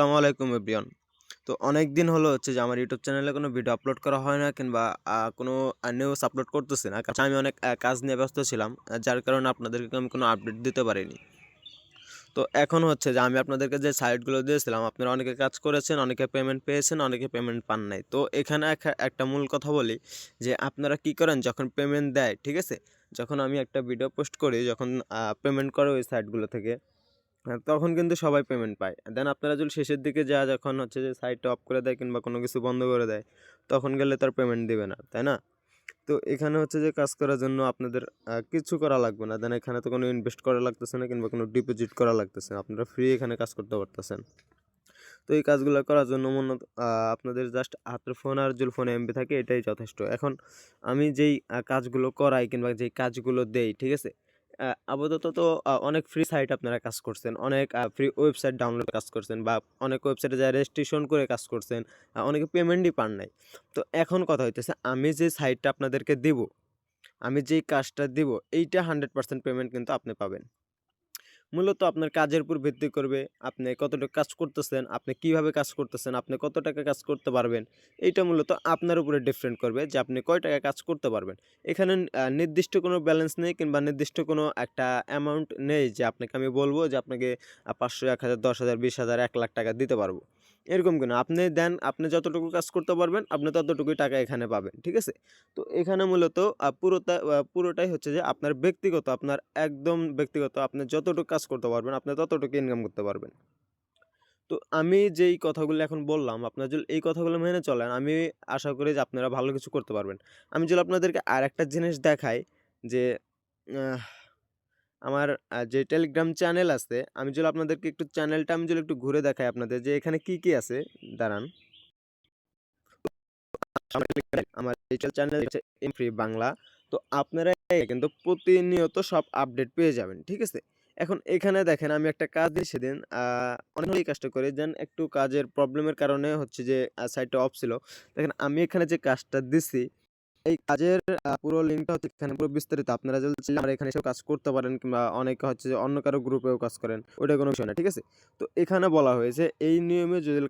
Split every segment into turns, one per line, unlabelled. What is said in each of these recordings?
আসসালামু আলাইকুম এভরিওয়ান। তো অনেক দিন হলো হচ্ছে যে আমার ইউটিউব চ্যানেলে কোনো ভিডিও আপলোড করা হয় না কিংবা কোনো নিউজ আপলোড করতেছি না। কারণ আমি অনেক কাজ নিয়ে ব্যস্ত ছিলাম। যার কারণে আপনাদেরকে আমি কোনো আপডেট দিতে পারিনি। তো এখন হচ্ছে যে আমি আপনাদেরকে যে সাইটগুলো দিয়েছিলাম, আপনারা অনেকে কাজ করেছেন, অনেকে পেমেন্ট পেয়েছেন, অনেকে পেমেন্ট পান নাই। তো এখানে একটা মূল কথা বলি যে আপনারা কি করেন যখন পেমেন্ট দেয়, ঠিক আছে? যখন আমি একটা ভিডিও পোস্ট করি, যখন পেমেন্ট করে ওই সাইটগুলো থেকে তখন কিন্তু সবাই পেমেন্ট পায়। দেন আপনারা যদি শেষের দিকে যখন হচ্ছে যে সাইটটা অফ করে দেয় কিংবা কোনো কিছু বন্ধ করে দেয়, তখন গেলে তার পেমেন্ট দিবে না, তাই না? তো এখানে হচ্ছে যে কাজ করার জন্য আপনাদের কিছু করা লাগবে না। দেন এখানে তো কোনো ইনভেস্ট করা লাগতেছে না কিংবা কোনো ডিপোজিট করা লাগতেছে না। আপনারা ফ্রি এখানে কাজ করতে পারতেছেন। তো এই কাজগুলো করার জন্য আপনাদের জাস্ট হাতের ফোন আর যদি ফোনে এমবি থাকে এটাই যথেষ্ট। এখন আমি যেই কাজগুলো করাই কিংবা যেই কাজগুলো দেই, ঠিক আছে? আপাতত তো অনেক ফ্রি সাইট আপনারা কাজ করছেন। অনেক ফ্রি ওয়েবসাইট ডাউনলোড কাজ করছেন বা অনেক ওয়েবসাইটে যায়া রেজিস্ট্রেশন করে কাজ করছেন। অনেকে পেমেন্টই পান নাই। তো এখন কথা হইতেছে আমি যে সাইটটা আপনাদেরকে দিব, আমি যেই কাজটা দিব এইটা 100% পেমেন্ট কিন্তু আপনি পাবেন। মূলত আপনার কাজের উপর ভিত্তি করবে, আপনি কতটুকু কাজ করতেছেন, আপনি কিভাবে কাজ করতেছেন, আপনি কত টাকা কাজ করতে পারবেন। এইটা মূলত আপনার উপরে ডিপেন্ড করবে যে আপনি কয় টাকা কাজ করতে পারবেন। এখানে নির্দিষ্ট কোনো ব্যালেন্স নেই কিংবা নির্দিষ্ট কোনো একটা অ্যামাউন্ট নেই যে আপনাকে আমি বলব যে আপনাকে ৫০০, ১,০০০, ১০,০০০, ২০,০০০, ১,০০,০০০ টাকা দিতে পারবো। এরকম কেন? আপনি দেন, আপনি যতটুকু কাজ করতে পারবেন, আপনি ততটুকুই টাকা এখানে পাবেন। ঠিক আছে? তো এখানে মূলত পুরোটাই হচ্ছে যে আপনার ব্যক্তিগত, আপনার একদম ব্যক্তিগত। আপনি যতটুকু কাজ করতে পারবেন, আপনি ততটুকু ইনকাম করতে পারবেন। তো আমি যেই কথাগুলো এখন বললাম, আপনারা যদি এই কথাগুলো মেনে চলেন, আমি আশা করি যে আপনারা ভালো কিছু করতে পারবেন। আমি যদি আপনাদেরকে আরেকটা জিনিস দেখাই যে, আহ আমার যে টেলিগ্রাম চ্যানেল আছে, আমি যদি আপনাদেরকে একটু চ্যানেলটা আমি যদি একটু ঘুরে দেখাই আপনাদের যে এখানে কি আছে, দাঁড়ান। আমার ডিজিটাল চ্যানেল হচ্ছে এম ফ্রি বাংলা। তো আপনারা কিন্তু প্রতিনিয়ত সব আপডেট পেয়ে যাবেন। ঠিক আছে? এখন এখানে দেখেন আমি একটা কাজ দিই সেদিন অনেক এই কাজটা করি। দেন একটু কাজের প্রবলেমের কারণে হচ্ছে যে সাইটটা অফ ছিল। দেখেন আমি এখানে যে কাজটা দিছি, এই কাজের পুরো লিঙ্কটা হচ্ছে এখানে পুরো বিস্তারিত। আপনারা যদি চাইলে আমার এখানে এসেও কাজ করতে পারেন কিংবা অনেকে হচ্ছে যে অন্য কারো গ্রুপেও কাজ করেন। ওইটা কোনো বিষয় না। ঠিক আছে? তো এখানে বলা হয়েছে এই নিয়মে যদি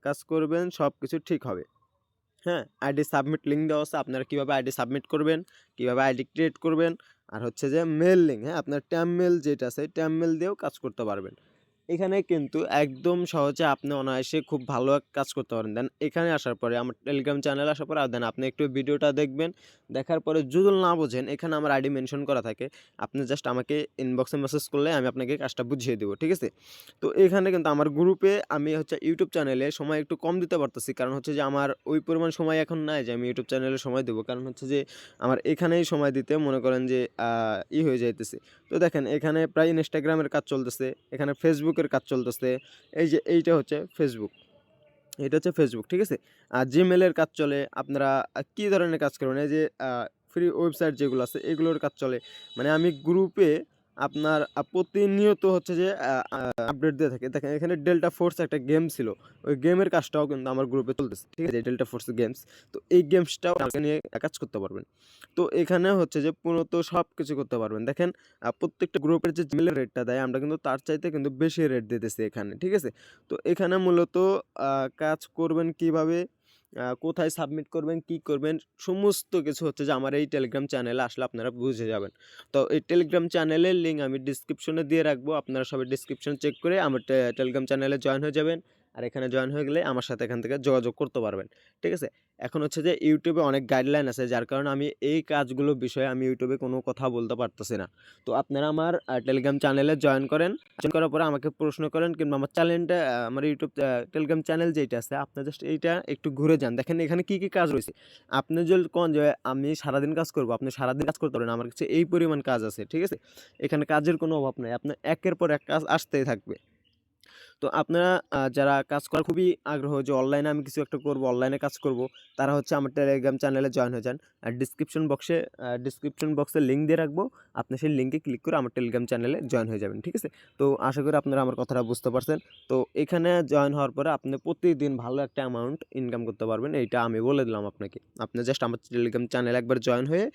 কাজ করবেন সবকিছু ঠিক হবে। হ্যাঁ, আইডি সাবমিট লিঙ্ক দেওয়া আছে। আপনারা কিভাবে আইডি সাবমিট করবেন, কিভাবে আইডি ক্রিয়েট করবেন, আর হচ্ছে যে মেইল লিঙ্ক, হ্যাঁ? আপনার ট্যাম মেইল যেটা আছে, ট্যাম মেইল দিয়েও কাজ করতে পারবেন। এখানে কিন্তু একদম সহজে আপনি অনায়াসে খুব ভালো এক কাজ করতে পারেন। দেন এখানে আসার পরে আমার টেলিগ্রাম চ্যানেলে আসার পরে দেন আপনি একটু ভিডিওটা দেখবেন। দেখার পরে যদি না বোঝেন এখানে আমার আইডি মেনশন করা থাকে। আপনি জাস্ট আমাকে ইনবক্সে মেসেজ করলে আমি আপনাকে কাজটা বুঝিয়ে দেব। ঠিক আছে? তো এখানে কিন্তু আমার গ্রুপে আমি হচ্ছে ইউটিউব চ্যানেলে সময় একটু কম দিতে পারতেছি। কারণ হচ্ছে যে আমার ওই পরিমাণ সময় এখন নাই যে আমি ইউটিউব চ্যানেলে সময় দেব। কারণ হচ্ছে যে আমার এখানেই সময় দিতে মনে করেন যে হয়ে যাইতেছে। তো দেখেন এখানে প্রায় ইনস্টাগ্রামের কাজ চলতেছে, এখানে ফেসবুকের কাজ চলতেছে। এই যে এইটা হচ্ছে ফেসবুক। এটা হচ্ছে ফেসবুক, ঠিক আছে? আর জিমেইলের কাজ চলে। আপনারা কি ধরনের কাজ করবেন? এই যে ফ্রি ওয়েবসাইট যেগুলো আছে এগুলোর কাজ চলে। মানে আমি গ্রুপে আপনার প্রতিনিয়ত হচ্ছে যে আপডেট দিয়ে থাকি। দেখেন এখানে ডেল্টা ফোর্স একটা গেম ছিল। ওই গেমের কাজটাও কিন্তু আমার গ্রুপে চলতেছে। ঠিক আছে? Delta force games. তো এই গেমসটাও আমাকে নিয়ে কাজ করতে পারবেন। তো এখানে হচ্ছে যে মূলত সবকিছু করতে পারবেন। দেখেন প্রত্যেকটা গ্রুপের যে জিমেইলের রেটটা দেয় আমরা কিন্তু তার চাইতে কিন্তু বেশি রেট দিতেছি এখানে। ঠিক আছে? তো এখানে মূলত কাজ করবেন কিভাবে, কোথায় সাবমিট করবেন, কি করবেন সমস্ত কিছু হচ্ছে যে আমার এই টেলিগ্রাম চ্যানেলে আসলে আপনারা বুঝে যাবেন। তো এই টেলিগ্রাম চ্যানেলের লিঙ্ক আমি ডিসক্রিপশনে দিয়ে রাখবো। আপনারা সবাই ডিসক্রিপশন চেক করে আমার টেলিগ্রাম চ্যানেলে জয়েন হয়ে যাবেন। আর এখানে জয়েন হয়ে গেলে আমার সাথে এখান থেকে যোগাযোগ করতে পারবেন। ঠিক আছে? এখন হচ্ছে যে ইউটিউবে অনেক গাইডলাইন আছে যার কারণে আমি এই কাজগুলোর বিষয়ে আমি ইউটিউবে কোনো কথা বলতে পারতেছি না। তো আপনারা আমার টেলিগ্রাম চ্যানেলে জয়েন করেন। জয়েন করার পরে আমাকে প্রশ্ন করেন কিংবা আমার চ্যানেলটা আমার ইউটিউব টেলিগ্রাম চ্যানেল যেইটা আছে আপনার জাস্ট এইটা একটু ঘুরে যান। দেখেন এখানে কি কাজ রয়েছে। আপনি যদি কোন যে আমি সারাদিন কাজ করব, আপনি সারাদিন কাজ করতে পারবেন। আমার কাছে এই পরিমাণ কাজ আছে। ঠিক আছে? এখানে কাজের কোনো অভাব নাই। আপনার একের পর এক কাজ আসতেই থাকবে। তো আপনারা যারা কাজ করার খুবই আগ্রহ যে অনলাইনে আমি কিছু একটা করব, অনলাইনে কাজ করব, তারা হচ্ছে আমার টেলিগ্রাম চ্যানেলে জয়েন হয়ে যান। আর ডিসক্রিপশন বক্সে লিঙ্ক দিয়ে রাখবো। আপনি সেই লিঙ্কে ক্লিক করে আমার টেলিগ্রাম চ্যানেলে জয়েন হয়ে যাবেন। ঠিক আছে? তো আশা করি আপনারা আমার কথাটা বুঝতে পারছেন। তো এখানে জয়েন হওয়ার পরে আপনি প্রতিদিন ভালো একটা অ্যামাউন্ট ইনকাম করতে পারবেন। এইটা আমি বলে দিলাম আপনাকে। আপনি জাস্ট আমার টেলিগ্রাম চ্যানেলে একবার জয়েন হয়ে